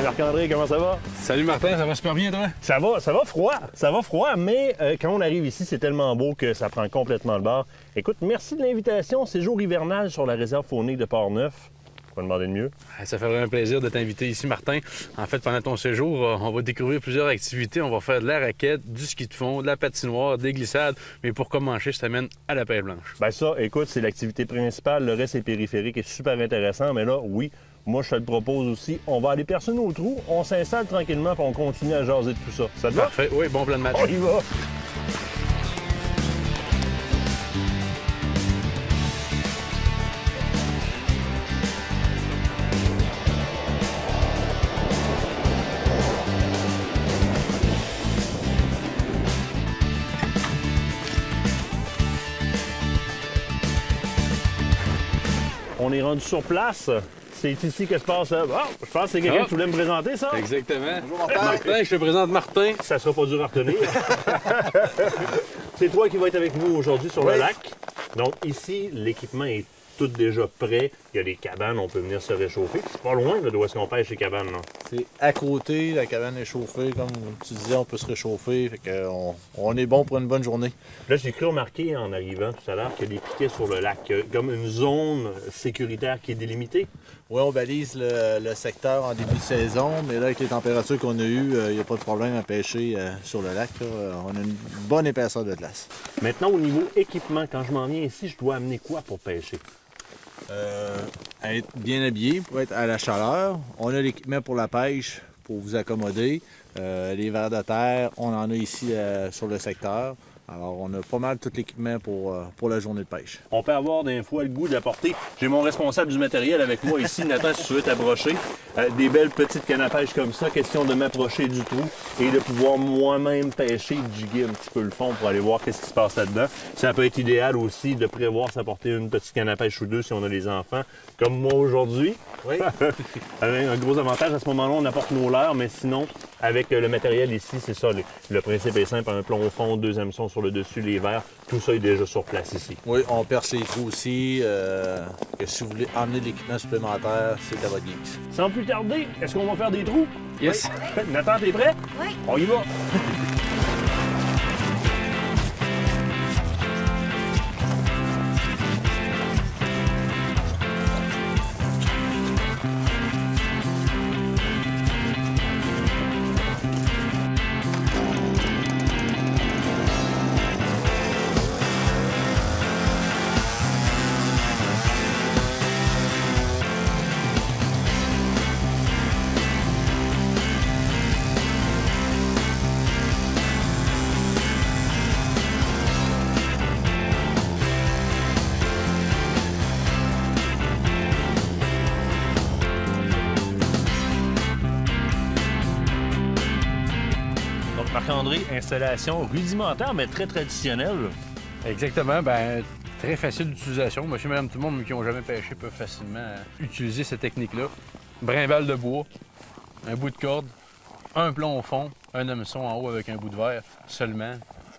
Marc-André, comment ça va? Salut Martin, ça va super bien toi? Ça va froid, mais quand on arrive ici, c'est tellement beau que ça prend complètement le bord. Écoute, merci de l'invitation. Séjour hivernal sur la réserve faunique de Port-Neuf. Quoi demander de mieux? Ça fait vraiment un plaisir de t'inviter ici, Martin. En fait, pendant ton séjour, on va découvrir plusieurs activités. On va faire de la raquette, du ski de fond, de la patinoire, des glissades. Mais pour commencer, je t'amène à la pêche blanche. Ben ça, écoute, c'est l'activité principale. Le reste est périphérique et super intéressant. Mais là, oui, moi, je te le propose aussi. On va aller percer nos trous, on s'installe tranquillement puis on continue à jaser de tout ça. Ça te va? Parfait, oui, bon plan de match. On y va! On est rendu sur place. C'est ici que se passe... Oh, je pense que c'est quelqu'un qui voulait me présenter, ça. Exactement. Bonjour, Martin. Martin, je te présente Martin. Ça sera pas dur à retenir. C'est toi qui vas être avec nous aujourd'hui sur le lac. Donc ici, l'équipement est tout déjà prêt. Il y a des cabanes, on peut venir se réchauffer. C'est pas loin d'où est-ce qu'on pêche les cabanes, là. C'est à côté, la cabane est chauffée, comme tu disais, on peut se réchauffer. Fait que on est bon pour une bonne journée. Là, j'ai cru remarquer en arrivant tout à l'heure qu'il y a des piquets sur le lac, comme une zone sécuritaire qui est délimitée. Oui, on balise le secteur en début de saison, mais là, avec les températures qu'on a eues, il n'y a pas de problème à pêcher sur le lac. Là. On a une bonne épaisseur de glace. Maintenant, au niveau équipement, quand je m'en viens ici, je dois amener quoi pour pêcher? Être bien habillé pour être à la chaleur. On a l'équipement pour la pêche, pour vous accommoder. Les vers de terre, on en a ici sur le secteur. Alors, on a pas mal tout l'équipement pour la journée de pêche. On peut avoir des fois le goût d'apporter. J'ai mon responsable du matériel avec moi ici, Nathan, si tu veux t'approcher. Des belles petites cannes à pêche comme ça, question de m'approcher du trou et de pouvoir moi-même pêcher, jiguer un petit peu le fond pour aller voir qu'est-ce qui se passe là-dedans. Ça peut être idéal aussi de prévoir s'apporter une petite canne à pêche ou deux si on a des enfants, comme moi aujourd'hui. Oui. Un gros avantage, à ce moment-là, on apporte nos leurres, mais sinon, avec le matériel ici, c'est ça. Le principe est simple, un plomb au fond, deux hameçons sur le dessus, les verres, tout ça est déjà sur place ici. Oui, on perce les trous aussi. Que si vous voulez emmener de l'équipement supplémentaire, c'est à votre guise. Sans plus tarder, est-ce qu'on va faire des trous? Yes. Oui. Nathan, t'es prêt? Oui. On y va! Marc-André, installation rudimentaire, mais très traditionnelle. Exactement, ben très facile d'utilisation. Monsieur, madame, tout le monde qui n'ont jamais pêché peuvent facilement utiliser cette technique-là. Brimballe de bois, un bout de corde, un plomb au fond, un hameçon en haut avec un bout de verre seulement.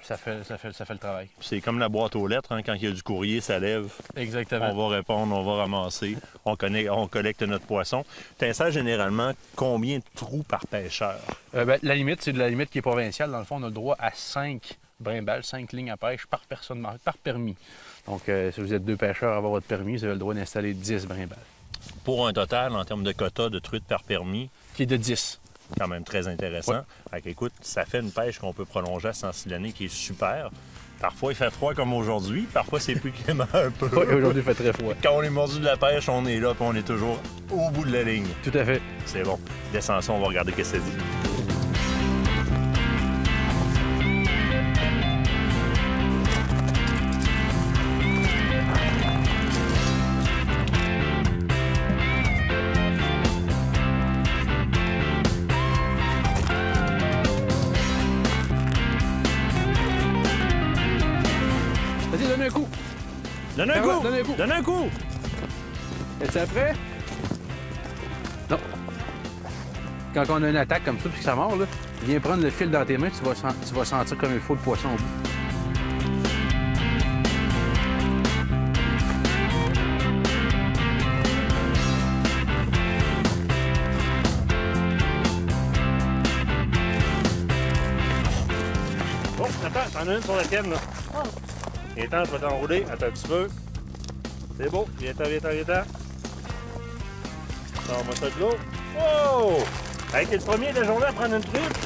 Ça fait le travail. C'est comme la boîte aux lettres, hein, quand il y a du courrier, ça lève. Exactement. On va répondre, on va ramasser, on collecte notre poisson. Tu installes généralement combien de trous par pêcheur? La limite, c'est de la limite qui est provinciale. Dans le fond, on a le droit à 5 brimbales, 5 lignes à pêche par personne, par permis. Donc, si vous êtes 2 pêcheurs à avoir votre permis, vous avez le droit d'installer 10 brimbales. Pour un total, en termes de quota de truites par permis? Qui est de 10. Quand même très intéressant. Ouais. Fait qu'écoute, ça fait une pêche qu'on peut prolonger à 106 l'année qui est super. Parfois, il fait froid comme aujourd'hui. Parfois, c'est plus clément un peu. Oui, aujourd'hui, il fait très froid. Quand on est mordu de la pêche, on est là puis on est toujours au bout de la ligne. Tout à fait. C'est bon. Descends ça, on va regarder ce que ça dit. Vas-y, donne un coup. Donne un coup! Donne un coup. Donne un coup! Es-tu prêt? Non. Quand on a une attaque comme ça, puis que ça mord, là, viens prendre le fil dans tes mains, tu vas sentir comme il faut le poisson au bout. T'en as une sur la tienne, là. Oh. Viens-t'en, je vais t'enrouler. Attends un petit peu. C'est beau. Viens-t'en, viens-t'en, viens-t'en. Sors-moi ça de l'eau. Oh! Hey, t'es le premier de la journée à prendre une truite.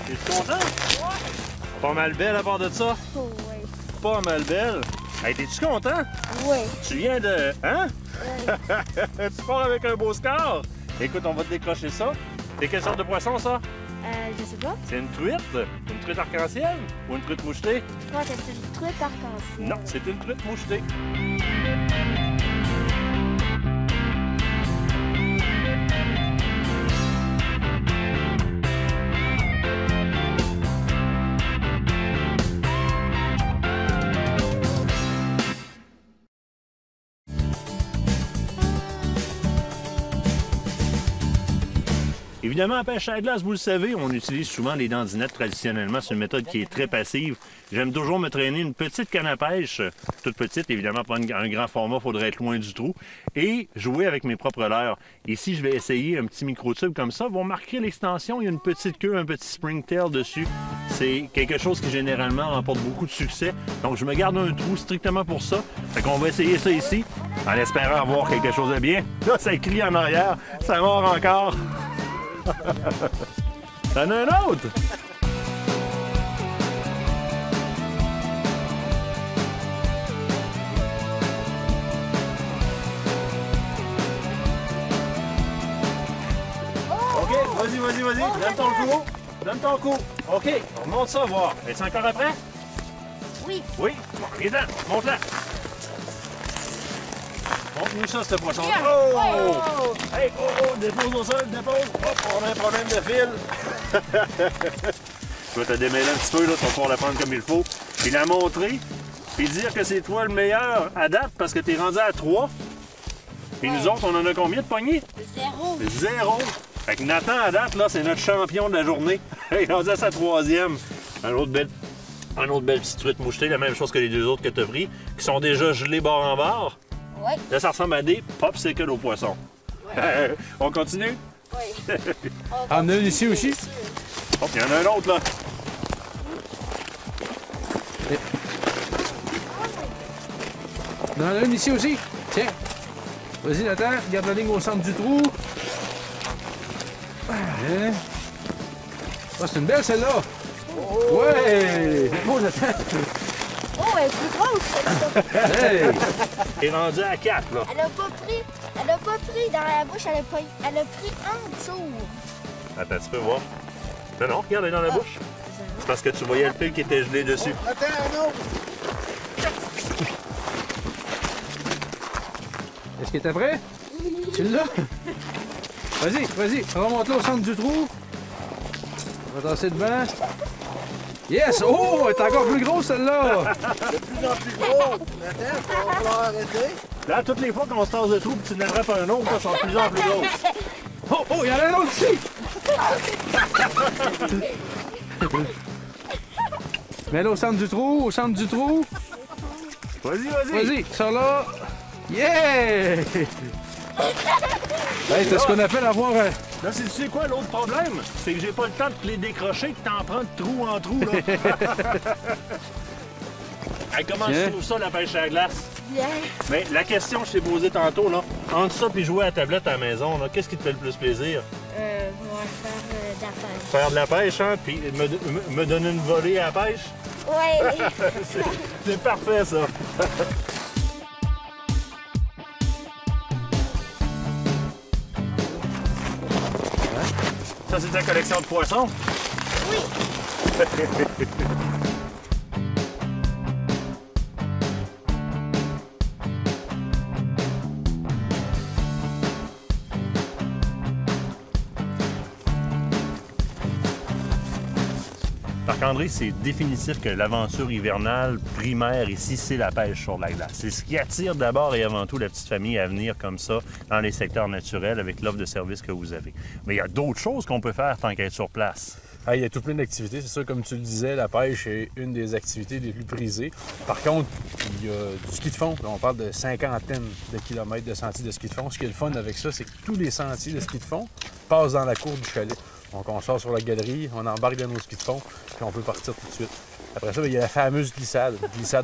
T'es content? Ouais. Pas mal belle à part de ça? Oh, ouais. Pas mal belle. Hey, t'es-tu content? Ouais. Tu viens de... Hein? Ouais. Tu pars avec un beau score? Écoute, on va te décrocher ça. C'est quelle sorte de poisson, ça? Je sais pas. C'est une truite? Une truite arc-en-ciel? Ou une truite mouchetée? Je crois que c'est une truite arc-en-ciel. Non, c'est une truite mouchetée. Évidemment, en pêche à la glace, vous le savez, on utilise souvent les dandinettes traditionnellement. C'est une méthode qui est très passive. J'aime toujours me traîner une petite canne à pêche, toute petite, évidemment, pas un grand format, il faudrait être loin du trou, et jouer avec mes propres leurres. Ici, je vais essayer un petit micro-tube comme ça. Vous remarquerez l'extension, il y a une petite queue, un petit springtail dessus. C'est quelque chose qui généralement remporte beaucoup de succès. Donc, je me garde un trou strictement pour ça. Fait qu'on va essayer ça ici, en espérant avoir quelque chose de bien. Là, ça crie en arrière, ça mord encore. T'en as un autre? OK, vas-y. Donne ton coup. Donne ton coup. OK, on monte ça, voir. Es-tu encore après? Oui. Oui? Bon, viens-t'en, monte-la. Montre-nous ça, ce poisson. Bien. Oh! Hey, dépose au sol, dépose. Hop, on a un problème de fil. Je vais te démêler un petit peu, là, tu vas pouvoir la prendre comme il faut. Puis la montrer, puis dire que c'est toi le meilleur à date parce que t'es rendu à 3. Et nous autres, on en a combien de poignées? 0. 0. Fait que Nathan, à date, là, c'est notre champion de la journée. Il est rendu à sa 3e. Un autre belle petite truite mouchetée, la même chose que les deux autres que tu as pris, qui sont déjà gelés bord en bord. Oui. Là, ça ressemble à des popsicles aux poissons. Ouais. On continue? Oui. Ah, on en a une ici aussi? Oh, il y en a un autre, là. On en a une ici aussi. Tiens. Vas-y, Nathan, garde la ligne au centre du trou. Hein? Oh, c'est une belle celle-là. Ouais! Oh, Nathan! Oh, elle est plus grosse, celle-là. Hey! T'es rendu à 4, là. Elle a pas pris dans la bouche, elle a pris en dessous. Attends, tu peux voir. Non, regarde, elle est dans la bouche. C'est parce que tu voyais le fil qui était gelé dessus. Attends, un autre. Est-ce que t'es prêt? Tu l'as? Vas-y, remonte-la au centre du trou. On va tasser devant. Yes! Oh, elle est encore plus grosse celle-là! De plus en plus gros. Nathan, il va falloir arrêter. Là, toutes les fois qu'on se tasse de trou, puis tu n'attrapes un autre, là, sont de plus en plus grosses. Oh, il y en a un autre ici! Mets-la au centre du trou, Vas-y, sors là. Yeah! Hey, c'est ce qu'on appelle avoir un... Là, tu sais quoi, l'autre problème? C'est que j'ai pas le temps de te les décrocher, que t'en prends de trou en trou, là. Hey, comment Tiens. tu trouves ça, la pêche à la glace? Bien. Mais la question que je t'ai posée tantôt, là, entre ça et jouer à la tablette à la maison, là, qu'est-ce qui te fait le plus plaisir? Moi, faire de la pêche. Faire de la pêche, hein? Puis me donner une volée à la pêche? Oui. C'est parfait, ça. Ça, c'est ta collection de poissons? Oui. Marc-André, c'est définitif que l'aventure hivernale primaire ici, c'est la pêche sur la glace. C'est ce qui attire d'abord et avant tout la petite famille à venir comme ça dans les secteurs naturels avec l'offre de services que vous avez. Mais il y a d'autres choses qu'on peut faire tant qu'être sur place. Ah, il y a tout plein d'activités. C'est sûr, comme tu le disais, la pêche est une des activités les plus prisées. Par contre, il y a du ski de fond. Là, on parle de cinquantaines de kilomètres de sentiers de ski de fond. Ce qui est le fun avec ça, c'est que tous les sentiers de ski de fond passent dans la cour du chalet. Donc, on sort sur la galerie, on embarque dans nos skis de fond, puis on peut partir tout de suite. Après ça, il y a la fameuse glissade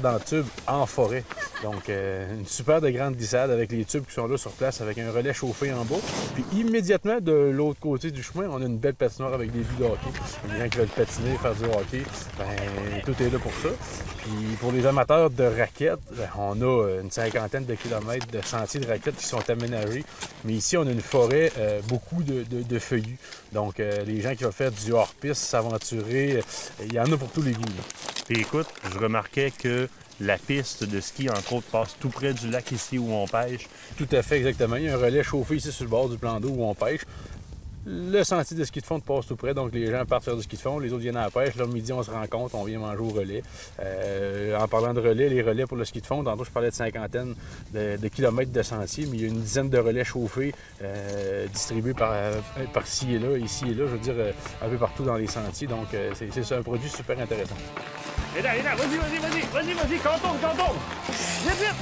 dans le tube en forêt. Donc, une super de grande glissade avec les tubes qui sont là sur place avec un relais chauffé en bas. Puis immédiatement, de l'autre côté du chemin, on a une belle patinoire avec des buts de hockey. Les gens qui veulent patiner, faire du hockey, ben, tout est là pour ça. Puis pour les amateurs de raquettes, ben, on a une 50aine de kilomètres de sentiers de raquettes qui sont aménagés. Mais ici, on a une forêt, beaucoup de feuillus. Donc, les gens qui veulent faire du hors-piste, s'aventurer, il y en a pour tous les goûts. Et écoute, je remarquais que la piste de ski, entre autres, passe tout près du lac ici où on pêche. Tout à fait, exactement. Il y a un relais chauffé ici sur le bord du plan d'eau où on pêche. Le sentier de ski de fond passe tout près, donc les gens partent faire du ski de fond, les autres viennent à la pêche. Là, midi, on se rencontre, on vient manger au relais. En parlant de relais, les relais pour le ski de fond, tantôt je parlais de 50aine de kilomètres de sentiers, mais il y a une dizaine de relais chauffés distribués par ci et là, ici et là, je veux dire, un peu partout dans les sentiers. Donc, c'est un produit super intéressant. Et là, vas-y, contourne. Vite!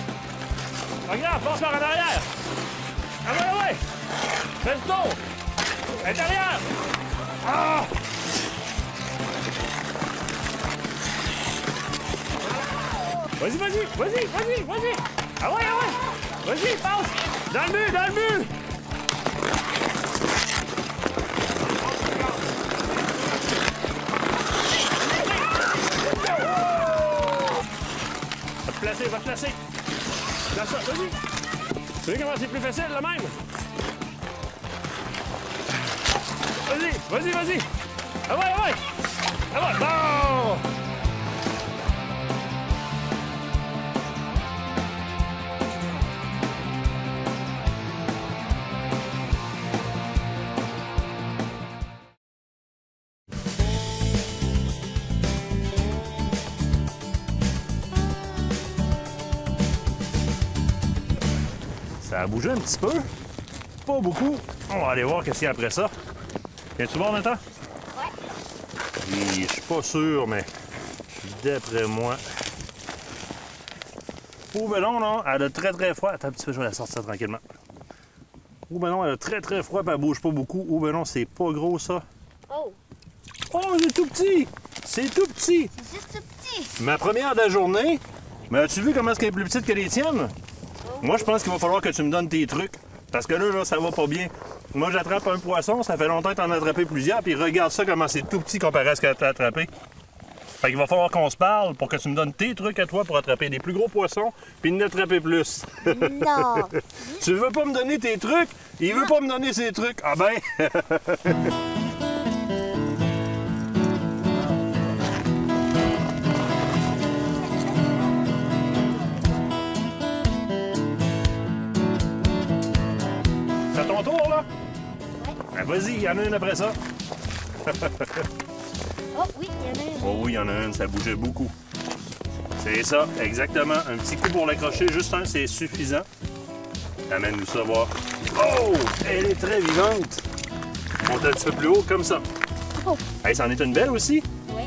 Regarde, passe par en arrière. Ah ouais! Fais le tour! Intérieur! Ah! Vas-y! Ah ouais! Vas-y, passe! Dans le mur! Va te placer! Place ça, vas-y! Tu vois comment c'est plus facile, là même? Vas-y! Ah ouais! Bon! Ça a bougé un petit peu. Pas beaucoup. On va aller voir qu'est-ce qu'il y a après ça. Viens-tu voir, Nathan? Ouais. Je suis pas sûr, mais d'après moi... Oh, ben non, elle a très froid. Attends un petit peu, je vais la sortir tranquillement. Oh, ben non, elle a très froid, puis elle bouge pas beaucoup. Oh, ben non, c'est pas gros, ça. Oh, c'est tout petit! C'est tout petit! C'est juste tout petit. Ma première de la journée, mais as-tu vu comment est-ce qu'elle est plus petite que les tiennes? Moi, je pense qu'il va falloir que tu me donnes tes trucs. Parce que là, ça va pas bien. Moi, j'attrape un poisson, ça fait longtemps que t'en as attrapé plusieurs, puis regarde ça comment c'est tout petit comparé à ce que t'as attrapé. Fait qu'il va falloir qu'on se parle pour que tu me donnes tes trucs à toi pour attraper des plus gros poissons, puis en attraper plus. Non. Tu veux pas me donner tes trucs? Il veut pas me donner ses trucs. Ah ben! C'est à ton tour, là? Ben, vas-y, il y en a une après ça. Oh oui, il y en a une. Oh oui, il y en a une, ça bougeait beaucoup. C'est ça, exactement. Un petit coup pour l'accrocher, juste un, c'est suffisant. Amène-nous ça voir. Oh! Elle est très vivante. Monte un petit peu plus haut, comme ça. Oh. Hey, c'en est une belle aussi. Oui.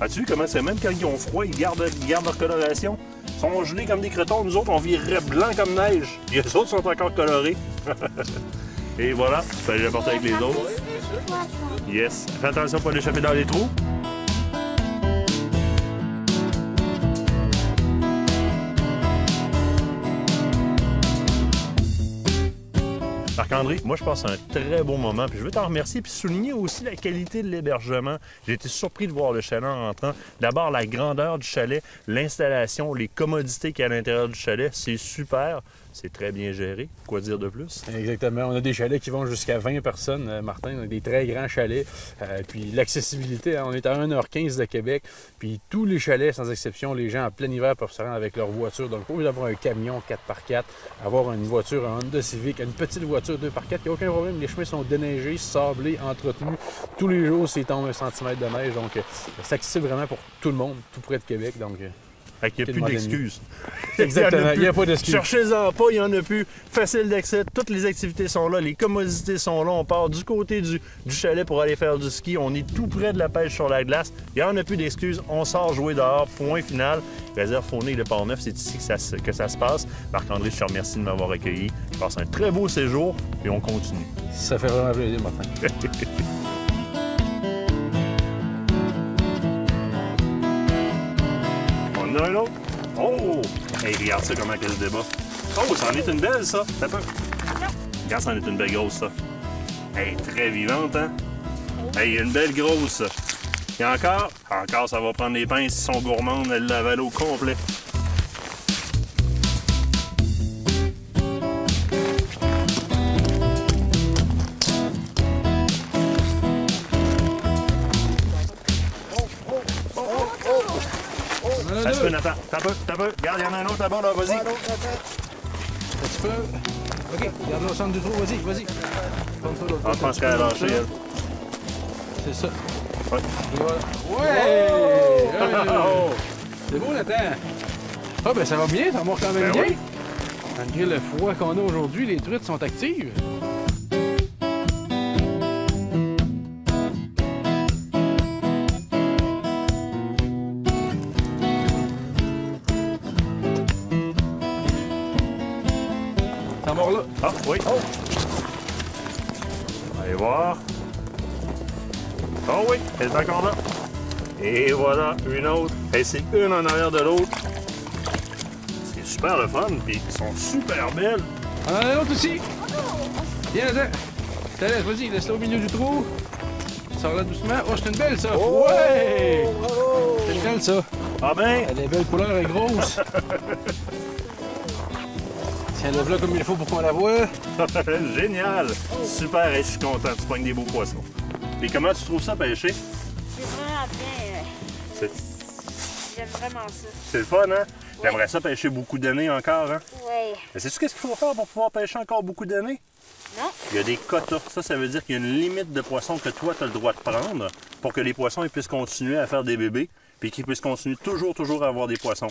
As-tu vu comment c'est? Même quand ils ont froid, ils gardent leur coloration. Ils sont gelés comme des cretons. Nous autres, on virait blanc comme neige. Et les autres sont encore colorés. Et voilà, il fallait l'apporter avec les autres. Yes. Fais attention pour l'échapper dans les trous. Marc-André, moi je passe un très bon moment, puis je veux t'en remercier, puis souligner aussi la qualité de l'hébergement. J'ai été surpris de voir le chalet en rentrant. D'abord, la grandeur du chalet, l'installation, les commodités qu'il y a à l'intérieur du chalet, c'est super. C'est très bien géré. Quoi dire de plus? Exactement. On a des chalets qui vont jusqu'à 20 personnes, Martin. On a des très grands chalets. Puis l'accessibilité, hein, on est à 1h15 de Québec. Puis tous les chalets, sans exception, les gens en plein hiver peuvent se rendre avec leur voiture. Donc, au lieu d'avoir un camion 4x4, avoir une voiture, un Honda Civic, une petite voiture 2x4, il n'y a aucun problème. Les chemins sont déneigés, sablés, entretenus. Tous les jours, c'est tombe 1 cm de neige. Donc, c'est accessible vraiment pour tout le monde, tout près de Québec. Donc, fait qu'il n'y a plus d'excuses. Exactement, il n'y a pas d'excuses. Cherchez-en pas, il n'y en a plus. Facile d'accès, toutes les activités sont là, les commodités sont là. On part du côté du chalet pour aller faire du ski. On est tout près de la pêche sur la glace. Il n'y en a plus d'excuses. On sort jouer dehors, point final. Réserve Faunay et le Port-Neuf, c'est ici que ça se passe. Marc-André, je te remercie de m'avoir accueilli. Je passe un très beau séjour et on continue. Ça fait vraiment plaisir, Martin. en a un autre. Oh! Hey, regarde ça, comment elle se débat. Oh, ça en est une belle, ça. T'as peur? Regarde, ça en est une belle grosse, ça. Hey, très vivante, hein? Hey, une belle grosse, ça. Et encore, ça va prendre les pinces, ils sont gourmandes, elles l'avalent au complet. Un peu, Nathan. T'as peu. Regarde, il y en a un autre là-bas, là, vas-y. Un petit peu. OK, garde-le au centre du trou, vas-y. Je pense qu'elle a lâché, elle. C'est ça. Ouais. Et voilà. Ouais! Oh! C'est beau, Nathan. Ah, ben ça va bien, ça marche quand même Ben bien. oui. Malgré le froid qu'on a aujourd'hui, les truites sont actives. Ça mord là. Ah, oui. Oh! Allez voir. Oh oui, elle est encore là. Et voilà, une autre. Et c'est une en arrière de l'autre. C'est super le fun, puis ils sont super belles. On en a un autre aussi. Viens, Nathan. T'as vas-y, laisse-la au milieu du trou. Sors-la doucement. Oh, c'est une belle, ça. Oh! Ouais! Bravo! C'est une belle, ça. Ah ben, Elle est belle couleur, elle est grosse. Tiens, lève-la comme il faut pour qu'on la voie. génial. Super, et je suis content, tu pognes des beaux poissons. Et comment tu trouves ça, pêcher? C'est vraiment bien. C'est J'aime vraiment ça. c'est le fun, hein? T'aimerais ça pêcher beaucoup d'années encore, hein? Ouais. Mais sais-tu qu'est-ce qu'il faut faire pour pouvoir pêcher encore beaucoup d'années? Non? Il y a des quotas. Ça veut dire qu'il y a une limite de poissons que toi, tu as le droit de prendre pour que les poissons ils puissent continuer à faire des bébés puis qu'ils puissent continuer toujours à avoir des poissons.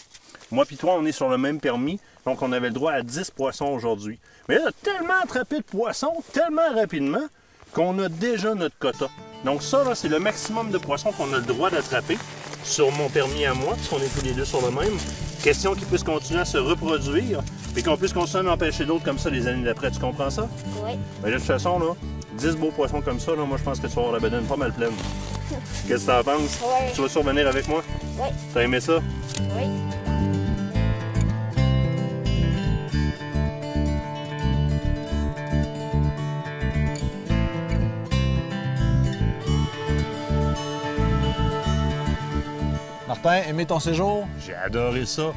Moi puis toi, on est sur le même permis, donc on avait le droit à 10 poissons aujourd'hui. Mais là, on a tellement attrapé de poissons, tellement rapidement, qu'on a déjà notre quota. Donc ça, là, c'est le maximum de poissons qu'on a le droit d'attraper sur mon permis à moi, puisqu'on est tous les deux sur le même. Question qu'ils puissent continuer à se reproduire, puis qu'on puisse continuer à en pêcher d'autres comme ça les années d'après. Tu comprends ça? Oui. Mais de toute façon, là, 10 beaux poissons comme ça, là, moi, je pense que tu vas avoir la bedaine pas mal pleine. Qu'est-ce que t'en penses? Ouais. Tu vas survenir avec moi? Oui. T'as aimé ça? Oui. Martin, aimé ton séjour? J'ai adoré ça.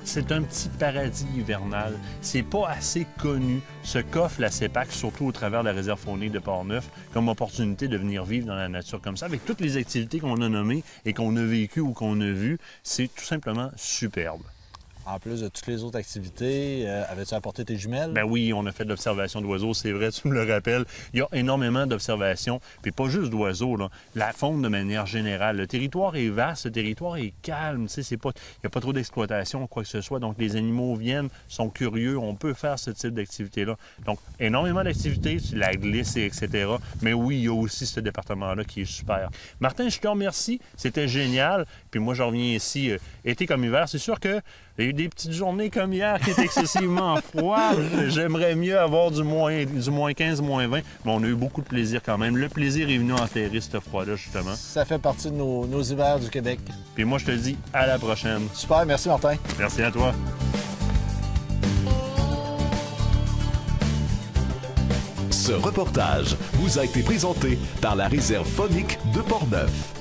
C'est un petit paradis hivernal. C'est pas assez connu ce qu'offre la CEPAC, surtout au travers de la réserve faunique de Portneuf, comme opportunité de venir vivre dans la nature comme ça. Avec toutes les activités qu'on a nommées et qu'on a vécues ou qu'on a vues, c'est tout simplement superbe. En plus de toutes les autres activités, avais-tu apporté tes jumelles? Ben oui, on a fait de l'observation d'oiseaux, c'est vrai, tu me le rappelles. Il y a énormément d'observations, puis pas juste d'oiseaux, là. La faune de manière générale. Le territoire est vaste, le territoire est calme, tu sais, il n'y a pas trop d'exploitation, quoi que ce soit. Donc, les animaux viennent, sont curieux, on peut faire ce type d'activité-là. Donc, énormément d'activités, la glisse, etc. Mais oui, il y a aussi ce département-là qui est super. Martin, je te remercie, c'était génial. Puis moi, je reviens ici, été comme hiver. C'est sûr que il y a eu des petites journées comme hier qui étaient excessivement froides. J'aimerais mieux avoir du moins 15, moins 20. Mais on a eu beaucoup de plaisir quand même. Le plaisir est venu enterrer ce froid-là, justement. Ça fait partie de nos hivers du Québec. Puis moi, je te dis à la prochaine. Super, merci Martin. Merci à toi. Ce reportage vous a été présenté par la réserve faunique de Portneuf.